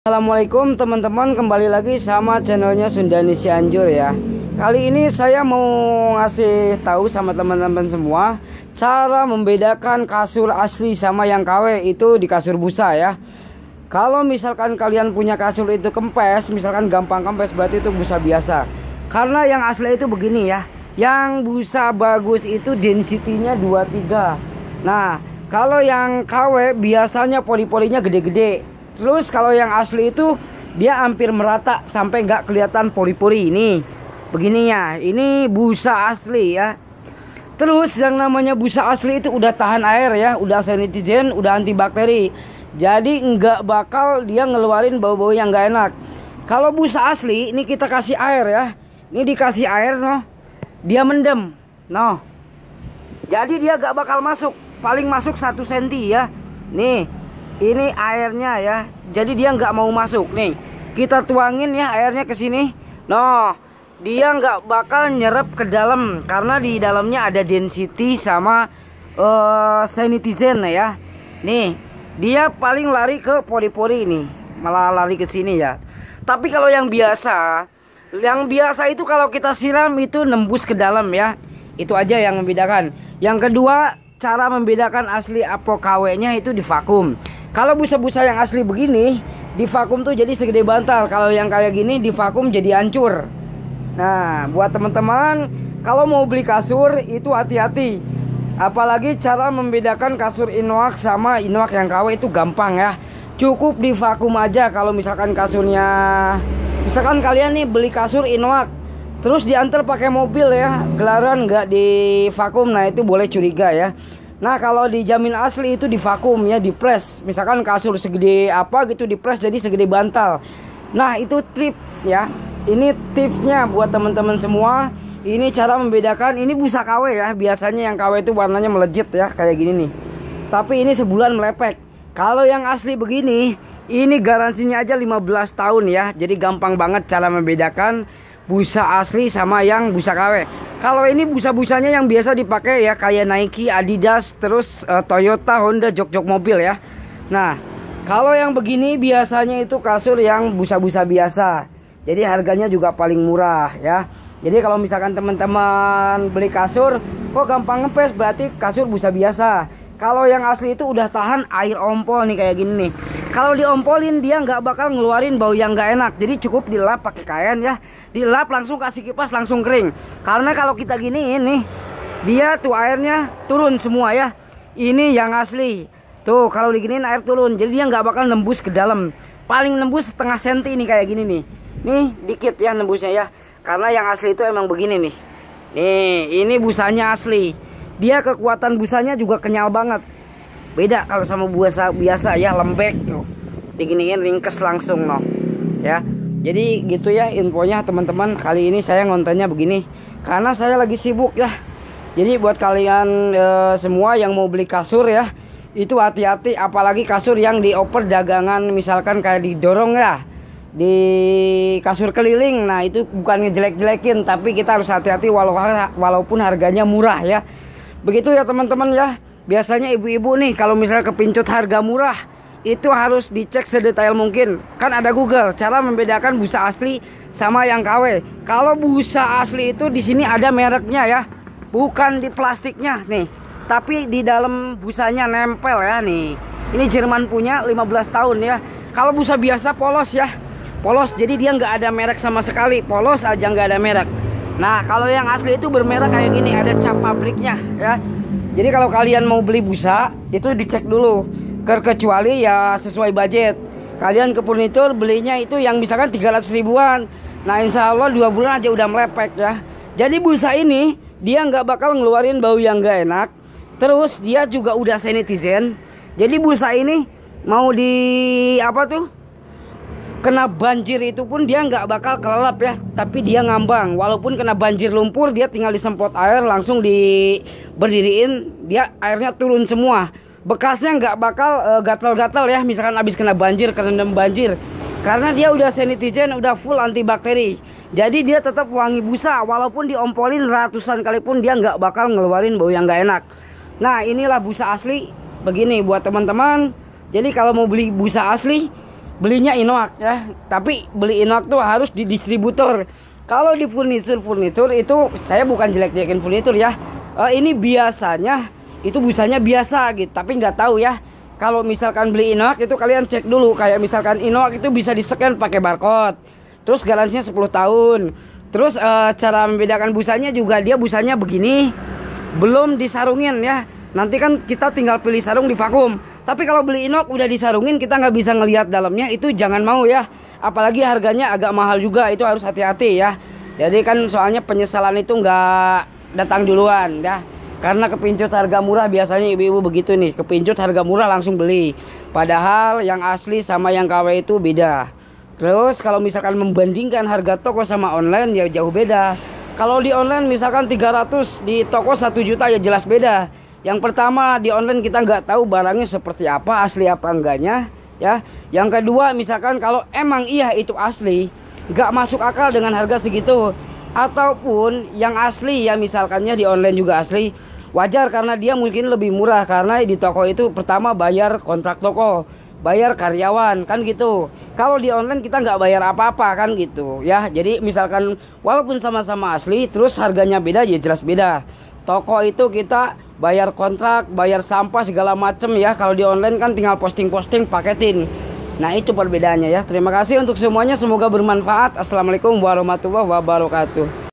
Assalamualaikum teman-teman, kembali lagi sama channelnya Sundani Cianjur ya. Kali ini saya mau ngasih tahu sama teman-teman semua cara membedakan kasur asli sama yang KW itu di kasur busa ya. Kalau misalkan kalian punya kasur itu kempes, misalkan gampang kempes, berarti itu busa biasa. Karena yang asli itu begini ya, yang busa bagus itu density-nya 23. Nah, kalau yang KW biasanya pori-porinya gede-gede. Terus kalau yang asli itu dia hampir merata sampai nggak kelihatan pori-pori ini. Begininya, ini busa asli ya. Terus yang namanya busa asli itu udah tahan air ya, udah sanitizen, udah antibakteri. Jadi nggak bakal dia ngeluarin bau-bau yang nggak enak. Kalau busa asli ini kita kasih air ya. Ini dikasih air noh, dia mendem. Noh. Jadi dia nggak bakal masuk, paling masuk 1 cm ya. Nih. Ini airnya ya, jadi dia nggak mau masuk. Nih, kita tuangin ya airnya ke sini. Noh, dia nggak bakal nyerap ke dalam karena di dalamnya ada density sama sanitizen ya. Nih, dia paling lari ke pori-pori ini, malah lari ke sini ya. Tapi kalau yang biasa itu kalau kita siram itu nembus ke dalam ya. Itu aja yang membedakan. Yang kedua, cara membedakan asli apa KW-nya itu di vakum. Kalau busa-busa yang asli begini di vakum tuh jadi segede bantal. Kalau yang kayak gini di vakum jadi hancur. Nah, buat teman-teman kalau mau beli kasur itu hati-hati. Apalagi cara membedakan kasur inox sama inox yang KW itu gampang ya. Cukup di vakum aja. Kalau misalkan kasurnya, misalkan kalian nih beli kasur inox terus diantar pakai mobil ya, gelaran nggak di vakum, nah itu boleh curiga ya. Nah, kalau dijamin asli itu di vakum ya, di press. Misalkan kasur segede apa gitu di press jadi segede bantal. Nah, itu tip ya. Ini tipsnya buat teman-teman semua. Ini cara membedakan. Ini busa KW ya. Biasanya yang KW itu warnanya melejit ya, kayak gini nih. Tapi ini sebulan melepek. Kalau yang asli begini, ini garansinya aja 15 tahun ya. Jadi gampang banget cara membedakan busa asli sama yang busa KW. Kalau ini busa-busanya yang biasa dipakai ya, kayak Nike, Adidas, terus Toyota, Honda, jok-jok mobil ya. Nah, kalau yang begini biasanya itu kasur yang busa-busa biasa. Jadi harganya juga paling murah ya. Jadi kalau misalkan teman-teman beli kasur kok gampang ngepes, berarti kasur busa biasa. Kalau yang asli itu udah tahan air ompol nih kayak gini nih. Kalau diompolin dia nggak bakal ngeluarin bau yang nggak enak. Jadi cukup dilap pakai kain ya. Dilap langsung kasih kipas langsung kering. Karena kalau kita gini ini dia tuh airnya turun semua ya. Ini yang asli. Tuh kalau diginiin air turun. Jadi dia nggak bakal nembus ke dalam. Paling nembus setengah senti nih kayak gini nih. Nih dikit ya nembusnya ya. Karena yang asli itu emang begini nih. Nih ini busanya asli. Dia kekuatan busanya juga kenyal banget. Beda kalau sama busa biasa ya, lembek loh. Diginiin ringkes langsung loh. Ya. Jadi gitu ya infonya teman-teman. Kali ini saya ngontennya begini karena saya lagi sibuk ya. Jadi buat kalian semua yang mau beli kasur ya, itu hati-hati apalagi kasur yang dioper dagangan misalkan kayak didorong ya. Di kasur keliling. Nah, itu bukan ngejelek-jelekin, tapi kita harus hati-hati walaupun harganya murah ya. Begitu ya teman-teman ya. Biasanya ibu-ibu nih kalau misalnya kepincut harga murah itu harus dicek sedetail mungkin. Kan ada Google cara membedakan busa asli sama yang KW. Kalau busa asli itu di sini ada mereknya ya. Bukan di plastiknya nih. Tapi di dalam busanya nempel ya nih. Ini Jerman punya 15 tahun ya. Kalau busa biasa polos ya. Polos jadi dia nggak ada merek sama sekali. Polos aja nggak ada merek. Nah, kalau yang asli itu bermerek kayak gini, ada cap pabriknya ya. Jadi kalau kalian mau beli busa, itu dicek dulu. Kecuali ya sesuai budget. Kalian ke furnitur belinya itu yang misalkan 300 ribuan. Nah, insya Allah 2 bulan aja udah melepek ya. Jadi busa ini, dia nggak bakal ngeluarin bau yang nggak enak. Terus dia juga udah sanitizen. Jadi busa ini mau di apa tuh? Kena banjir itu pun dia nggak bakal kelelap ya, tapi dia ngambang. Walaupun kena banjir lumpur, dia tinggal disemprot air langsung diberdiriin, dia airnya turun semua. Bekasnya nggak bakal gatal-gatal ya, misalkan habis kena banjir, kerendam banjir. Karena dia udah sanitizen, udah full antibakteri. Jadi dia tetap wangi busa, walaupun diompolin ratusan kali pun dia nggak bakal ngeluarin bau yang nggak enak. Nah, inilah busa asli. Begini buat teman-teman. Jadi kalau mau beli busa asli, belinya inoak ya. Tapi beli inoak tuh harus di distributor. Kalau di furnitur itu saya bukan jelek-jelekin furnitur ya. Ini biasanya itu busanya biasa gitu, tapi nggak tahu ya. Kalau misalkan beli inoak itu kalian cek dulu, kayak misalkan inoak itu bisa di-scan pakai barcode. Terus garansinya 10 tahun. Terus cara membedakan busanya juga, dia busanya begini, belum disarungin ya. Nanti kan kita tinggal pilih sarung di vakum. Tapi kalau beli inoak udah disarungin, kita nggak bisa ngelihat dalamnya, itu jangan mau ya. Apalagi harganya agak mahal juga, itu harus hati-hati ya. Jadi kan soalnya penyesalan itu nggak datang duluan ya. Karena kepincut harga murah, biasanya ibu-ibu begitu nih, kepincut harga murah langsung beli. Padahal yang asli sama yang KW itu beda. Terus kalau misalkan membandingkan harga toko sama online ya jauh beda. Kalau di online misalkan 300, di toko 1 juta ya jelas beda. Yang pertama, di online kita nggak tahu barangnya seperti apa, asli apa enggaknya ya. Yang kedua, misalkan kalau emang iya itu asli, nggak masuk akal dengan harga segitu. Ataupun yang asli ya, misalkannya di online juga asli, wajar karena dia mungkin lebih murah. Karena di toko itu pertama bayar kontrak toko, bayar karyawan kan gitu. Kalau di online kita nggak bayar apa-apa kan gitu ya. Jadi misalkan walaupun sama-sama asli, terus harganya beda ya jelas beda. Toko itu kita bayar kontrak, bayar sampah segala macem ya. Kalau di online kan tinggal posting-posting, paketin. Nah itu perbedaannya ya. Terima kasih untuk semuanya, semoga bermanfaat. Assalamualaikum warahmatullahi wabarakatuh.